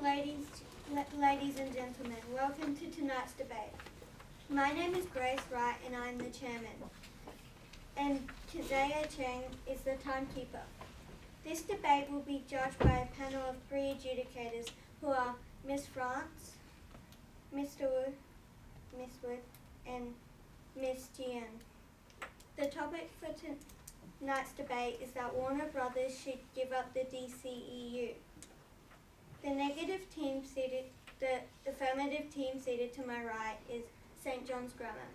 ladies and gentlemen. Welcome to tonight's debate. My name is Grace Wright and I'm the chairman. And Keziah Cheng is the timekeeper. This debate will be judged by a panel of 3 adjudicators who are Ms. France, Mr. Wu, Ms. Wood, and Ms. Jian. The topic for tonight's debate is that Warner Brothers should give up the DCEU. The affirmative team seated to my right is St. John's Grammar.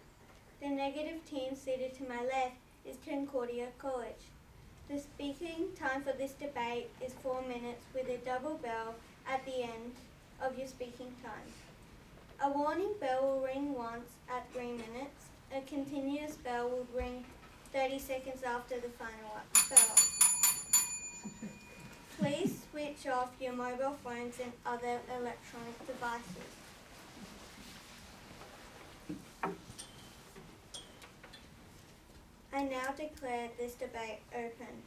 The negative team seated to my left is Concordia College. The speaking time for this debate is 4 minutes with a double bell at the end of your speaking time. A warning bell will ring once at 3 minutes. A continuous bell will ring 30 seconds after the final bell. Please switch off your mobile phones and other electronic devices. I now declare this debate open.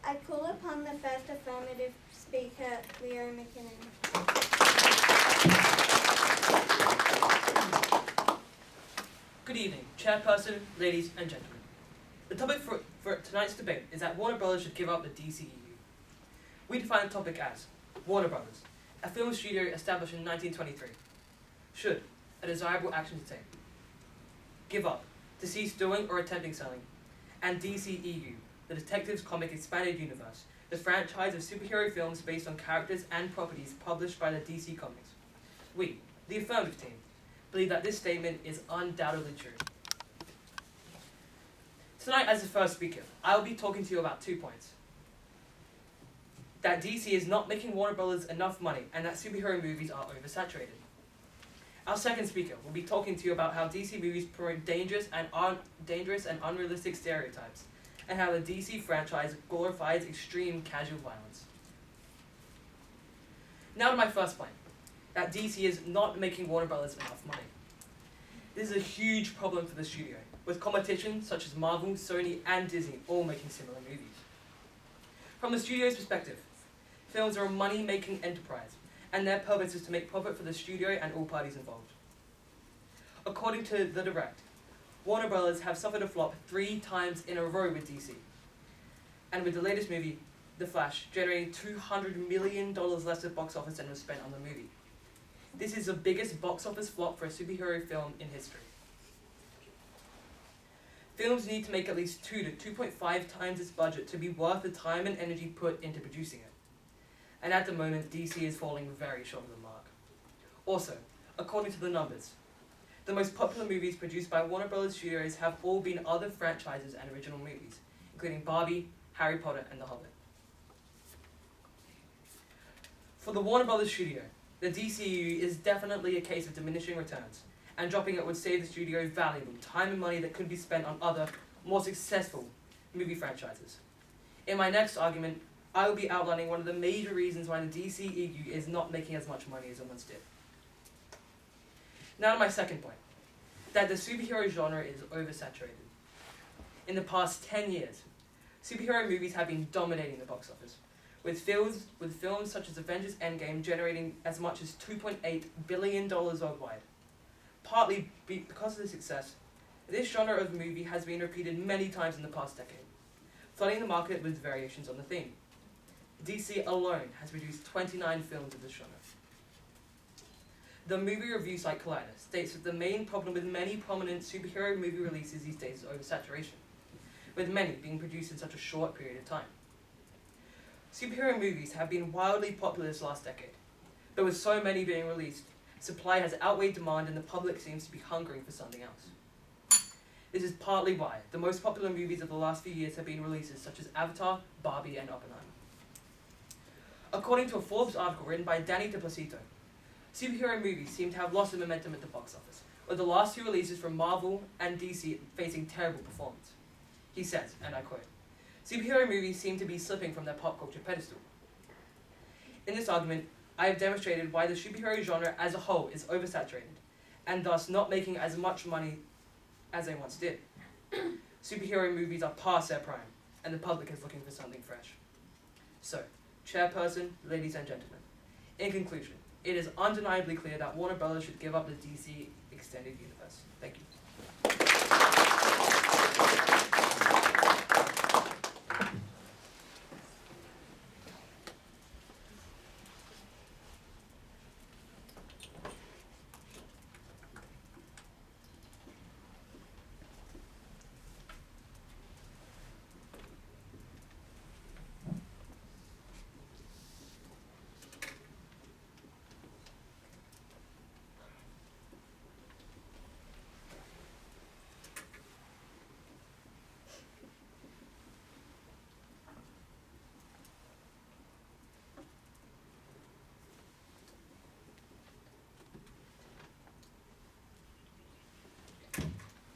I call upon the first affirmative speaker, Leo McKinnon. Good evening, Chairperson, ladies and gentlemen. The topic for tonight's debate is that Warner Brothers should give up the DCEU. We define the topic as Warner Brothers, a film studio established in 1923. Should a desirable action to take. Give up, to cease doing or attempting selling. And DCEU, the Detectives Comic Expanded Universe, the franchise of superhero films based on characters and properties published by the DC Comics. We, the affirmative team, believe that this statement is undoubtedly true. Tonight, as the first speaker, I will be talking to you about 2 points. That DC is not making Warner Brothers enough money and that superhero movies are oversaturated. Our second speaker will be talking to you about how DC movies promote dangerous and unrealistic stereotypes, and how the DC franchise glorifies extreme casual violence. Now to my first point, that DC is not making Warner Brothers enough money. This is a huge problem for the studio, with competition such as Marvel, Sony, and Disney all making similar movies. From the studio's perspective, films are a money-making enterprise, and their purpose is to make profit for the studio and all parties involved. According to The Direct, Warner Brothers have suffered a flop 3 times in a row with DC, and with the latest movie, The Flash, generating $200 million less at box office than was spent on the movie. This is the biggest box office flop for a superhero film in history. Films need to make at least 2 to 2.5 times its budget to be worth the time and energy put into producing it. And at the moment, DC is falling very short of the mark. Also, according to the numbers, the most popular movies produced by Warner Brothers Studios have all been other franchises and original movies, including Barbie, Harry Potter, and The Hobbit. For the Warner Brothers studio, the DCEU is definitely a case of diminishing returns, and dropping it would save the studio valuable time and money that could be spent on other, more successful movie franchises. In my next argument, I will be outlining one of the major reasons why the DCEU is not making as much money as it once did. Now to my second point, that the superhero genre is oversaturated. In the past 10 years, superhero movies have been dominating the box office, with films such as Avengers Endgame generating as much as $2.8 billion worldwide. Partly because of the success, this genre of movie has been repeated many times in the past decade, flooding the market with variations on the theme. DC alone has produced 29 films of this genre. The movie review site Collider states that the main problem with many prominent superhero movie releases these days is oversaturation, with many being produced in such a short period of time. Superhero movies have been wildly popular this last decade, but with so many being released, supply has outweighed demand and the public seems to be hungering for something else. This is partly why the most popular movies of the last few years have been releases such as Avatar, Barbie, and Oppenheimer. According to a Forbes article written by Danny DePlacido, superhero movies seem to have lost their momentum at the box office, with the last 2 releases from Marvel and DC facing terrible performance. He says, and I quote, "Superhero movies seem to be slipping from their pop culture pedestal." In this argument, I have demonstrated why the superhero genre as a whole is oversaturated, and thus not making as much money as they once did. Superhero movies are past their prime, and the public is looking for something fresh. So, Chairperson, ladies and gentlemen, in conclusion, it is undeniably clear that Warner Brothers should give up the DC Extended Universe. Thank you.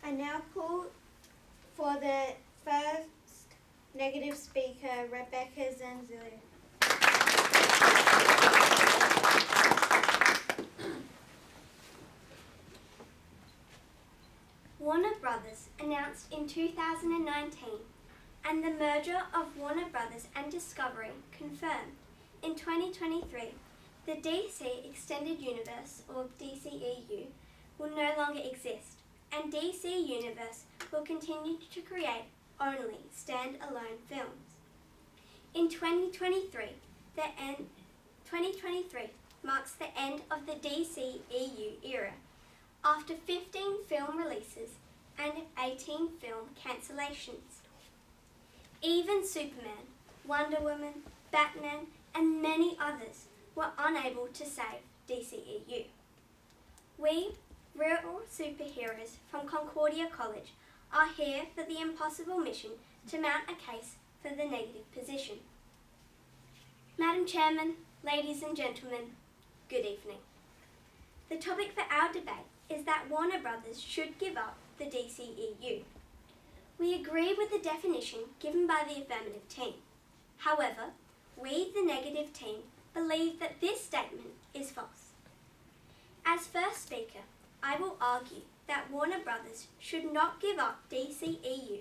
I now call for the first negative speaker, Rebecca Zanzilli. Warner Brothers announced in 2019, and the merger of Warner Brothers and Discovery confirmed in 2023, the DC Extended Universe, or DCEU, will no longer exist, and DC Universe will continue to create only stand-alone films. In 2023, 2023 marks the end of the DCEU era, after 15 film releases and 18 film cancellations. Even Superman, Wonder Woman, Batman, and many others were unable to save DCEU. We, real superheroes from Concordia College, are here for the impossible mission to mount a case for the negative position. Madam Chairman, ladies and gentlemen, good evening. The topic for our debate is that Warner Brothers should give up the DCEU. We agree with the definition given by the affirmative team. However, we, the negative team, believe that this statement is false. As first speaker, I will argue that Warner Brothers should not give up DCEU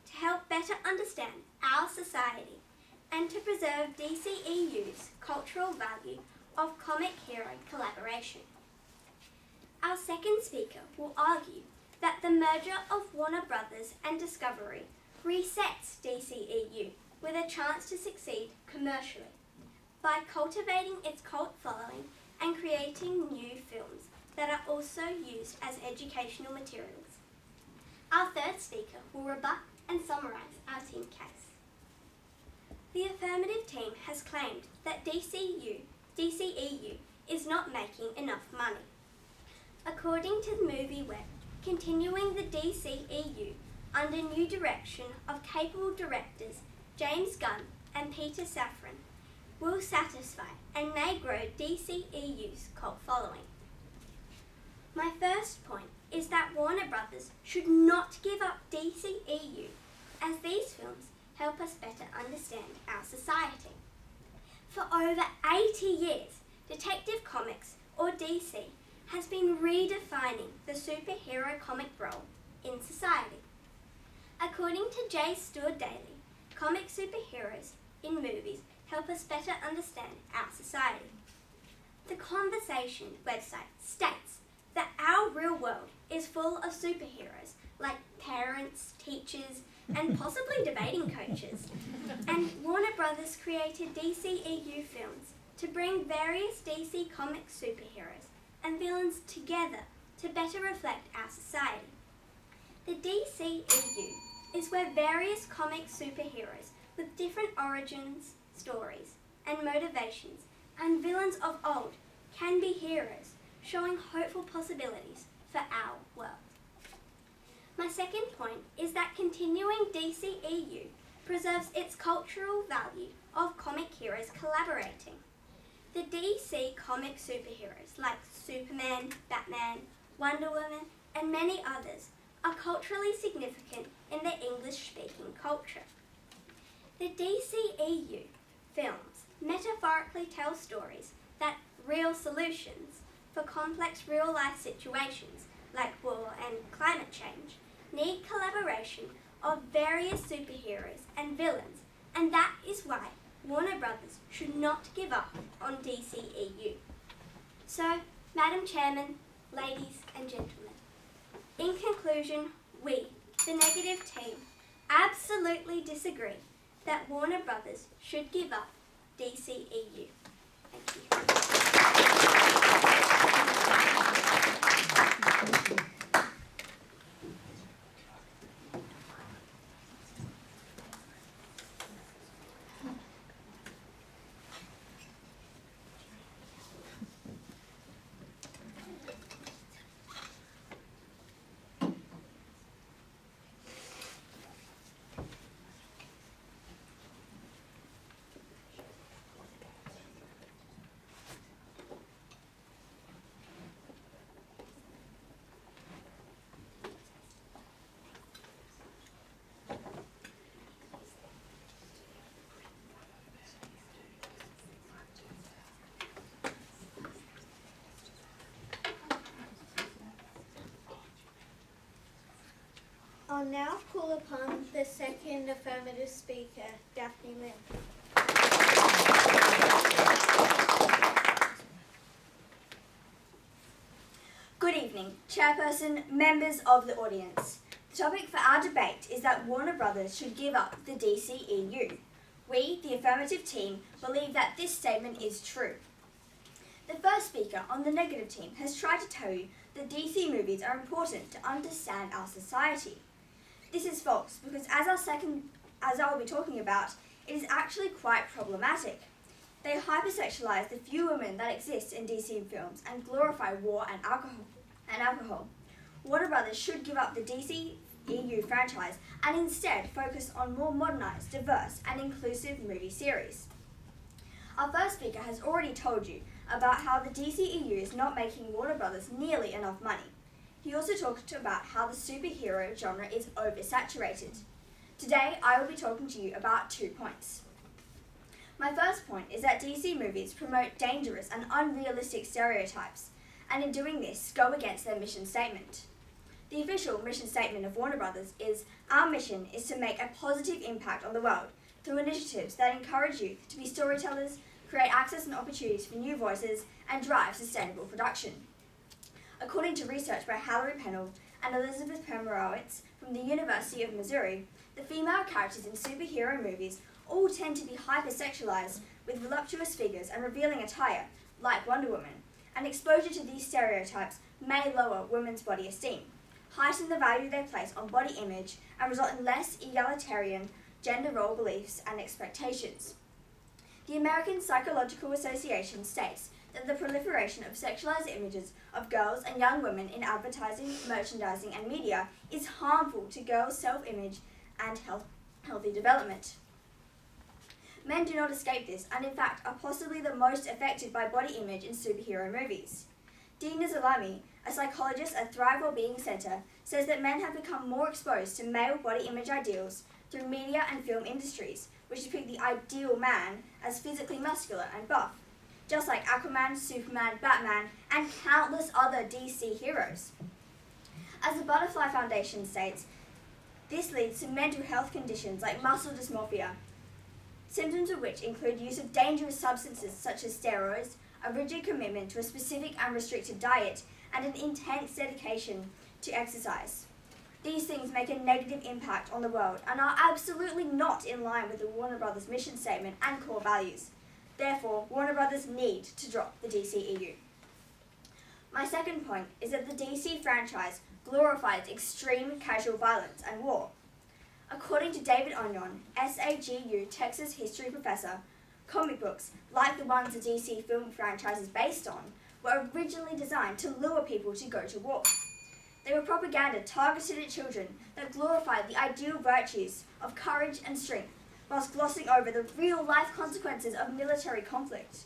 to help better understand our society and to preserve DCEU's cultural value of comic hero collaboration. Our second speaker will argue that the merger of Warner Brothers and Discovery resets DCEU with a chance to succeed commercially by cultivating its cult following and creating new films that are also used as educational materials. Our third speaker will rebut and summarise our team case. The affirmative team has claimed that DCEU is not making enough money. According to the Movie Web, continuing the DCEU under new direction of capable directors James Gunn and Peter Safran will satisfy and may grow DCEU's cult following. My first point is that Warner Brothers should not give up DCEU, as these films help us better understand our society. For over 80 years, Detective Comics, or DC, has been redefining the superhero comic role in society. According to J. Stewart Daly, comic superheroes in movies help us better understand our society. The Conversation website states that our real world is full of superheroes like parents, teachers, and possibly debating coaches. And Warner Brothers created DCEU films to bring various DC comic superheroes and villains together to better reflect our society. The DCEU is where various comic superheroes with different origins, stories, and motivations, and villains of old can be heroes, showing hopeful possibilities for our world. My second point is that continuing DCEU preserves its cultural value of comic heroes collaborating. The DC comic superheroes like Superman, Batman, Wonder Woman, and many others are culturally significant in the English-speaking culture. The DCEU films metaphorically tell stories that real solutions for complex real-life situations like war and climate change need collaboration of various superheroes and villains, and that is why Warner Brothers should not give up on DCEU. So, Madam Chairman, ladies and gentlemen, in conclusion, we, the negative team, absolutely disagree that Warner Brothers should give up DCEU. Thank you. I'll now call upon the second affirmative speaker, Daphne Lynn. Good evening, Chairperson, members of the audience. The topic for our debate is that Warner Brothers should give up the DCEU. We, the affirmative team, believe that this statement is true. The first speaker on the negative team has tried to tell you that DC movies are important to understand our society. This is false because as I will be talking about, it is actually quite problematic. They hypersexualize the few women that exist in DC films and glorify war and alcohol. Warner Brothers should give up the DCEU franchise and instead focus on more modernized, diverse and inclusive movie series. Our first speaker has already told you about how the DCEU is not making Warner Brothers nearly enough money. He also talked about how the superhero genre is oversaturated. Today, I will be talking to you about 2 points. My first point is that DC movies promote dangerous and unrealistic stereotypes, and in doing this, go against their mission statement. The official mission statement of Warner Brothers is, "Our mission is to make a positive impact on the world through initiatives that encourage youth to be storytellers, create access and opportunities for new voices, and drive sustainable production." According to research by Hallery Pennell and Elizabeth Pomerowitz from the University of Missouri, the female characters in superhero movies all tend to be hypersexualized with voluptuous figures and revealing attire, like Wonder Woman, and exposure to these stereotypes may lower women's body esteem, heighten the value they place on body image, and result in less egalitarian gender role beliefs and expectations. The American Psychological Association states that the proliferation of sexualized images of girls and young women in advertising, merchandising, and media is harmful to girls' self-image and healthy development. Men do not escape this, and in fact are possibly the most affected by body image in superhero movies. Dina Zalami, a psychologist at Thrive Wellbeing Center, says that men have become more exposed to male body image ideals through media and film industries, which depict the ideal man as physically muscular and buff, just like Aquaman, Superman, Batman, and countless other DC heroes. As the Butterfly Foundation states, this leads to mental health conditions like muscle dysmorphia, symptoms of which include use of dangerous substances such as steroids, a rigid commitment to a specific and restricted diet, and an intense dedication to exercise. These things make a negative impact on the world and are absolutely not in line with the Warner Brothers mission statement and core values. Therefore, Warner Brothers need to drop the DCEU. My second point is that the DC franchise glorifies extreme casual violence and war. According to David Onion, SAGU Texas history professor, comic books, like the ones the DC film franchise is based on, were originally designed to lure people to go to war. They were propaganda targeted at children that glorified the ideal virtues of courage and strength, whilst glossing over the real-life consequences of military conflict.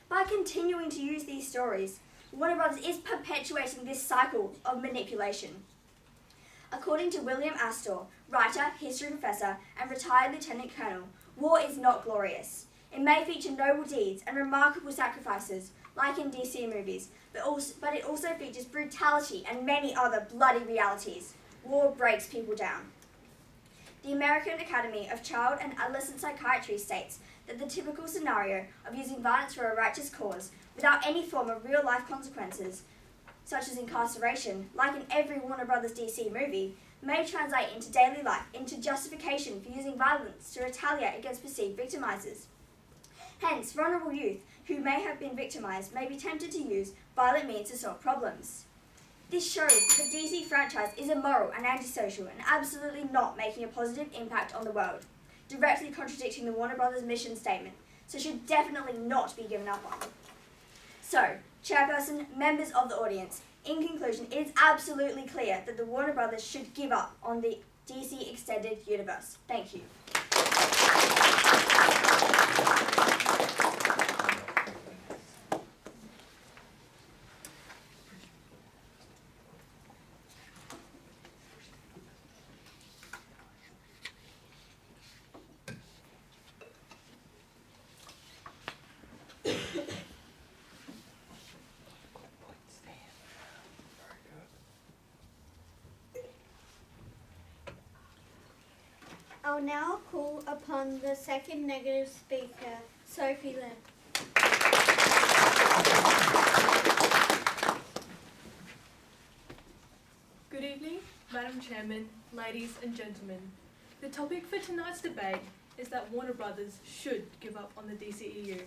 By continuing to use these stories, Warner Brothers is perpetuating this cycle of manipulation. According to William Astor, writer, history professor, and retired lieutenant colonel, war is not glorious. It may feature noble deeds and remarkable sacrifices, like in DC movies, but it also features brutality and many other bloody realities. War breaks people down. the American Academy of Child and Adolescent Psychiatry states that the typical scenario of using violence for a righteous cause without any form of real-life consequences, such as incarceration, like in every Warner Brothers DC movie, may translate into daily life, into justification for using violence to retaliate against perceived victimizers. Hence, vulnerable youth who may have been victimized may be tempted to use violent means to solve problems. This shows that the DC franchise is immoral and antisocial and absolutely not making a positive impact on the world, directly contradicting the Warner Brothers mission statement, so should definitely not be given up on. So, Chairperson, members of the audience, in conclusion, it is absolutely clear that the Warner Brothers should give up on the DC Extended Universe. Thank you. I'll now call upon the second negative speaker, Sophie Lynn. Good evening, Madam Chairman, ladies and gentlemen. The topic for tonight's debate is that Warner Brothers should give up on the DCEU.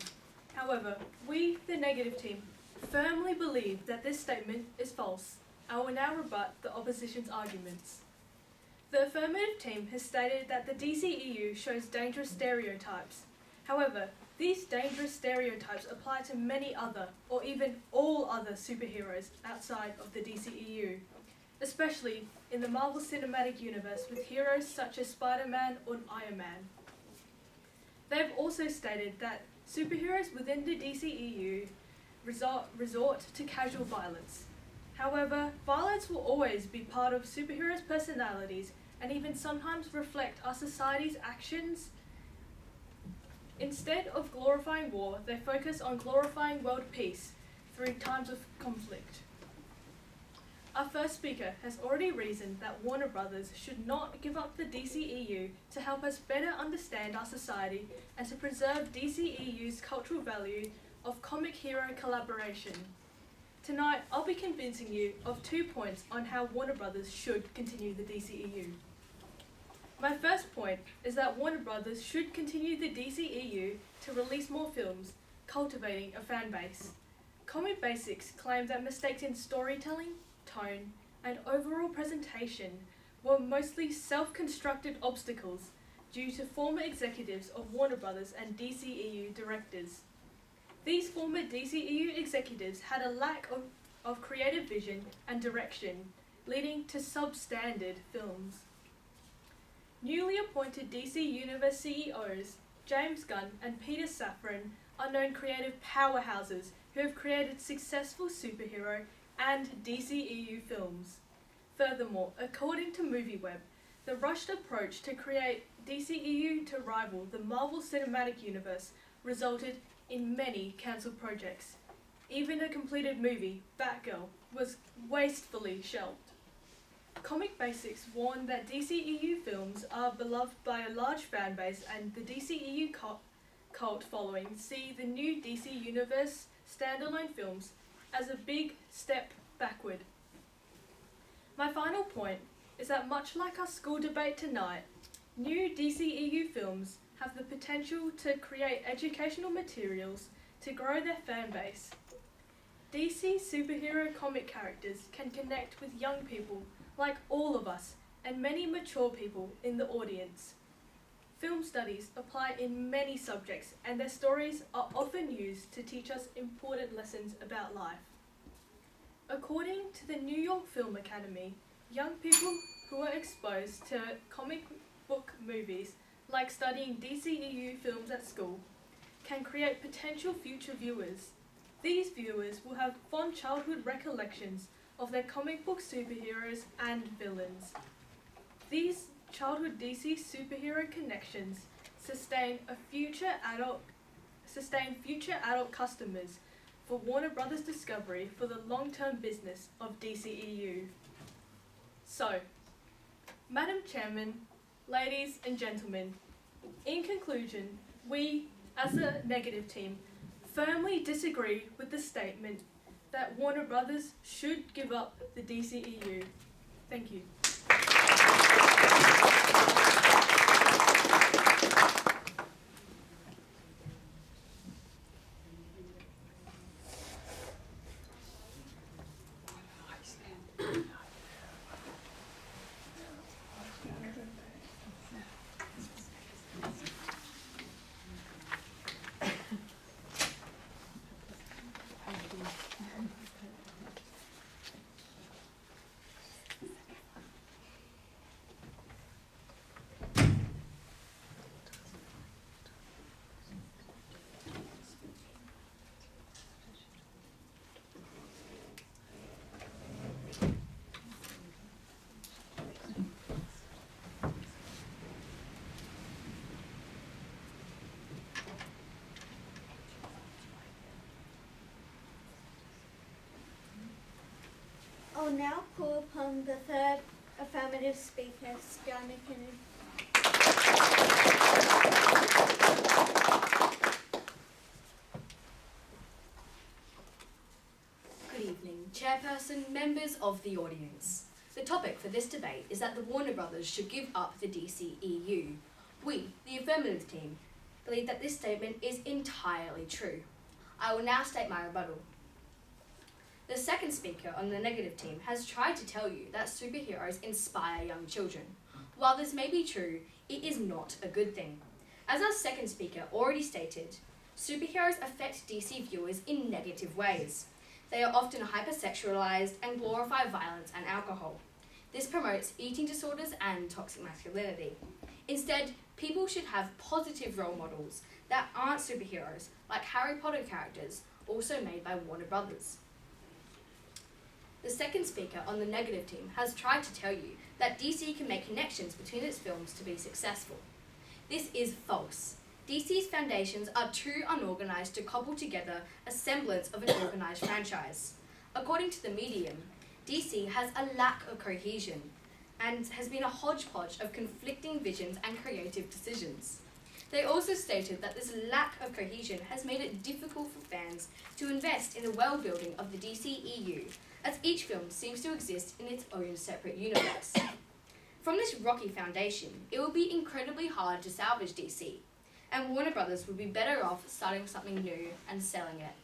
However, we, the negative team, firmly believe that this statement is false. I will now rebut the opposition's arguments. The affirmative team has stated that the DCEU shows dangerous stereotypes. However, these dangerous stereotypes apply to many other, or even all other superheroes outside of the DCEU, especially in the Marvel Cinematic Universe with heroes such as Spider-Man or Iron Man. They have also stated that superheroes within the DCEU resort to casual violence. However, violence will always be part of superheroes' personalities and even sometimes reflect our society's actions. Instead of glorifying war, they focus on glorifying world peace through times of conflict. Our first speaker has already reasoned that Warner Brothers should not give up the DCEU to help us better understand our society and to preserve DCEU's cultural value of comic hero collaboration. Tonight, I'll be convincing you of 2 points on how Warner Brothers should continue the DCEU. My first point is that Warner Brothers should continue the DCEU to release more films, cultivating a fan base. Comic Basics claimed that mistakes in storytelling, tone, and overall presentation were mostly self-constructed obstacles due to former executives of Warner Brothers and DCEU directors. These former DCEU executives had a lack of creative vision and direction, leading to substandard films. Newly appointed DC Universe CEOs, James Gunn and Peter Safran, are known creative powerhouses who have created successful superhero and DCEU films. Furthermore, according to MovieWeb, the rushed approach to create DCEU to rival the Marvel Cinematic Universe resulted in many cancelled projects. Even a completed movie, Batgirl, was wastefully shelved. Comic Basics warned that DCEU films are beloved by a large fan base, and the DCEU cult following see the new DC Universe standalone films as a big step backward. My final point is that much like our school debate tonight, new DCEU films have the potential to create educational materials to grow their fan base. DC superhero comic characters can connect with young people like all of us and many mature people in the audience. Film studies apply in many subjects, and their stories are often used to teach us important lessons about life. According to the New York Film Academy, young people who are exposed to comic book movies, like studying DCEU films at school, can create potential future viewers. These viewers will have fond childhood recollections of their comic book superheroes and villains. These childhood DC superhero connections sustain future adult customers for Warner Brothers Discovery for the long-term business of DCEU. So, Madam Chairman, Ladies and gentlemen, in conclusion, we, as a negative team, firmly disagree with the statement that Warner Brothers should give up the DCEU. Thank you. I'll now call upon the third affirmative speaker, Sky McKinnon. Good evening, Chairperson, members of the audience. The topic for this debate is that the Warner Brothers should give up the DCEU. We, the affirmative team, believe that this statement is entirely true. I will now state my rebuttal. The second speaker on the negative team has tried to tell you that superheroes inspire young children. While this may be true, it is not a good thing. As our second speaker already stated, superheroes affect DC viewers in negative ways. They are often hypersexualized and glorify violence and alcohol. This promotes eating disorders and toxic masculinity. Instead, people should have positive role models that aren't superheroes, like Harry Potter characters, also made by Warner Brothers. The second speaker on the negative team has tried to tell you that DC can make connections between its films to be successful. This is false. DC's foundations are too unorganised to cobble together a semblance of an organised franchise. According to the Medium, DC has a lack of cohesion and has been a hodgepodge of conflicting visions and creative decisions. They also stated that this lack of cohesion has made it difficult for fans to invest in the world building of the DCEU, as each film seems to exist in its own separate universe. From this rocky foundation, it will be incredibly hard to salvage DC, and Warner Brothers would be better off starting something new and selling it.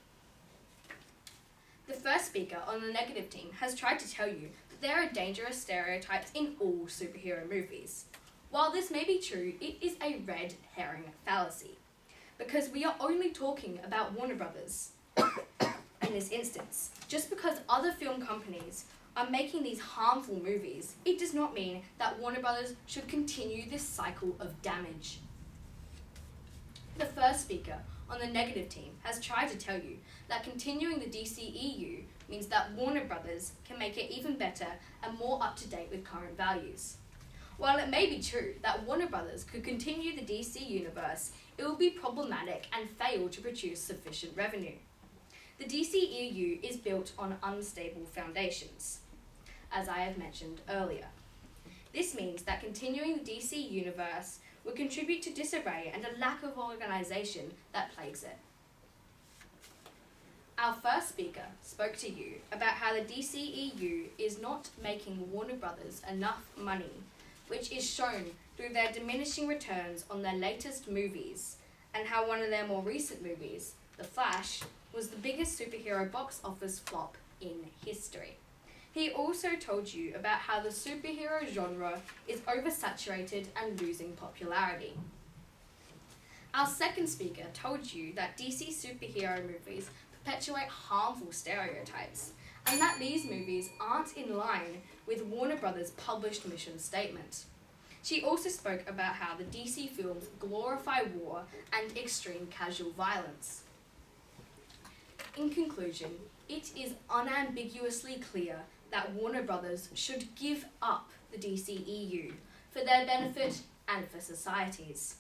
The first speaker on the negative team has tried to tell you that there are dangerous stereotypes in all superhero movies. While this may be true, it is a red herring fallacy, because we are only talking about Warner Brothers in this instance. Just because other film companies are making these harmful movies, it does not mean that Warner Brothers should continue this cycle of damage. The first speaker on the negative team has tried to tell you that continuing the DCEU means that Warner Brothers can make it even better and more up to date with current values. While it may be true that Warner Brothers could continue the DC universe, it will be problematic and fail to produce sufficient revenue. The DCEU is built on unstable foundations, as I have mentioned earlier. This means that continuing the DC universe would contribute to disarray and a lack of organisation that plagues it. Our first speaker spoke to you about how the DCEU is not making Warner Brothers enough money, which is shown through their diminishing returns on their latest movies, and how one of their more recent movies, The Flash, was the biggest superhero box office flop in history. He also told you about how the superhero genre is oversaturated and losing popularity. Our second speaker told you that DC superhero movies perpetuate harmful stereotypes, and that these movies aren't in line with Warner Brothers' published mission statement. She also spoke about how the DC films glorify war and extreme casual violence. In conclusion, it is unambiguously clear that Warner Brothers should give up the DCEU for their benefit and for society's.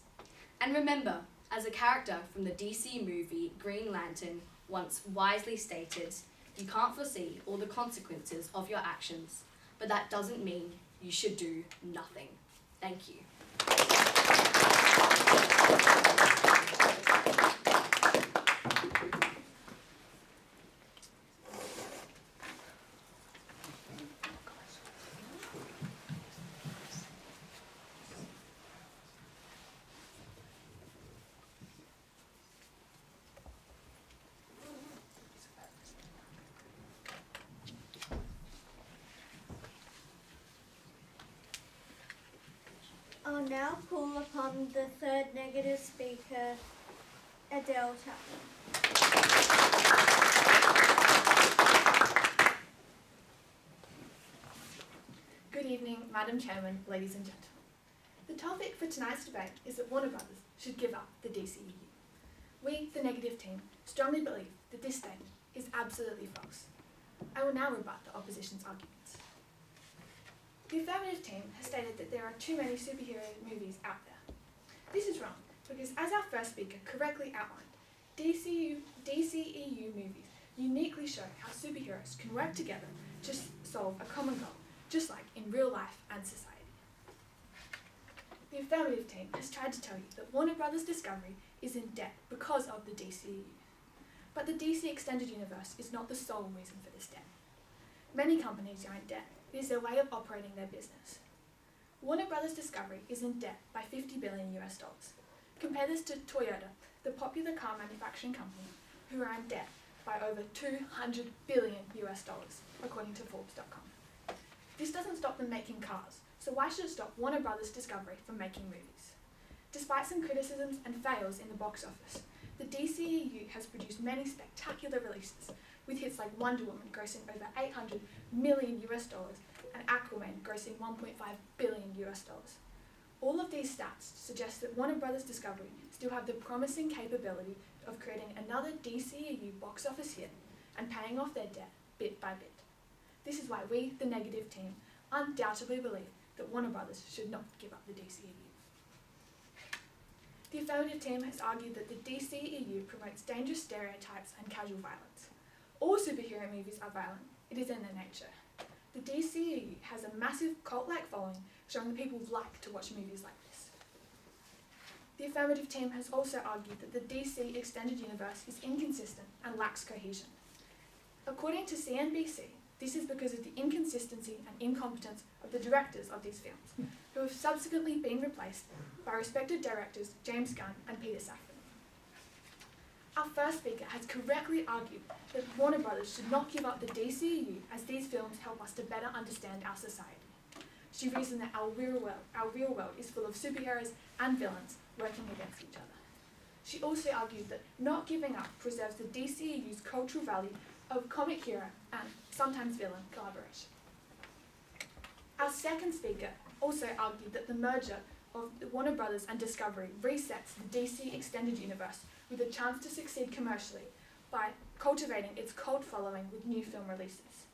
And remember, as a character from the DC movie Green Lantern once wisely stated, you can't foresee all the consequences of your actions, but that doesn't mean you should do nothing. Thank you. I'll now call upon the third negative speaker, Adele Chapman. Good evening, Madam Chairman, ladies and gentlemen. The topic for tonight's debate is that Warner Brothers should give up the DCEU. We, the negative team, strongly believe that this statement is absolutely false. I will now rebut the opposition's arguments. The affirmative team has stated that there are too many superhero movies out there. This is wrong, because as our first speaker correctly outlined, DCEU movies uniquely show how superheroes can work together to solve a common goal, just like in real life and society. The affirmative team has tried to tell you that Warner Brothers Discovery is in debt because of the DCEU. But the DC Extended Universe is not the sole reason for this debt. Many companies are in debt. It is their way of operating their business. Warner Brothers Discovery is in debt by $50 billion. Compare this to Toyota, the popular car manufacturing company, who are in debt by over $200 billion, according to Forbes.com. This doesn't stop them making cars, so why should it stop Warner Brothers Discovery from making movies? Despite some criticisms and fails in the box office, the DCEU has produced many spectacular releases, with hits like Wonder Woman grossing over $800 million and Aquaman grossing $1.5 billion. All of these stats suggest that Warner Brothers Discovery still have the promising capability of creating another DCEU box office hit and paying off their debt bit by bit. This is why we, the negative team, undoubtedly believe that Warner Brothers should not give up the DCEU. The affirmative team has argued that the DCEU promotes dangerous stereotypes and casual violence. All superhero movies are violent. It is in their nature. The DCEU has a massive cult-like following, showing that people like to watch movies like this. The affirmative team has also argued that the DC Extended Universe is inconsistent and lacks cohesion. According to CNBC, this is because of the inconsistency and incompetence of the directors of these films, who have subsequently been replaced by respected directors James Gunn and Peter Safran. Our first speaker has correctly argued that Warner Brothers should not give up the DCEU as these films help us to better understand our society. She reasoned that our real world is full of superheroes and villains working against each other. She also argued that not giving up preserves the DCEU's cultural value of comic hero and sometimes villain collaboration. Our second speaker also argued that the merger of Warner Brothers and Discovery resets the DC Extended Universe with a chance to succeed commercially by cultivating its cult following with new film releases.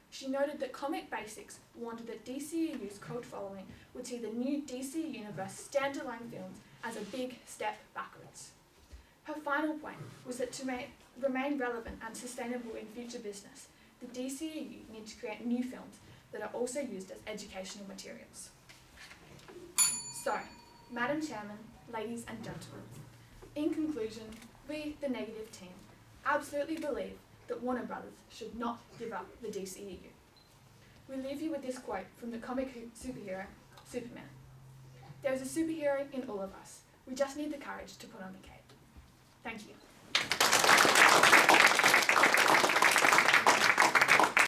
She noted that Comic Basics warned that DCEU's cult following would see the new DC Universe standalone films as a big step backwards. Her final point was that to remain relevant and sustainable in future business, the DCEU need to create new films that are also used as educational materials. So, Madam Chairman, ladies and gentlemen, in conclusion, we, the negative team, absolutely believe that Warner Brothers should not give up the DCEU. We leave you with this quote from the comic superhero, Superman. There is a superhero in all of us. We just need the courage to put on the cape. Thank you.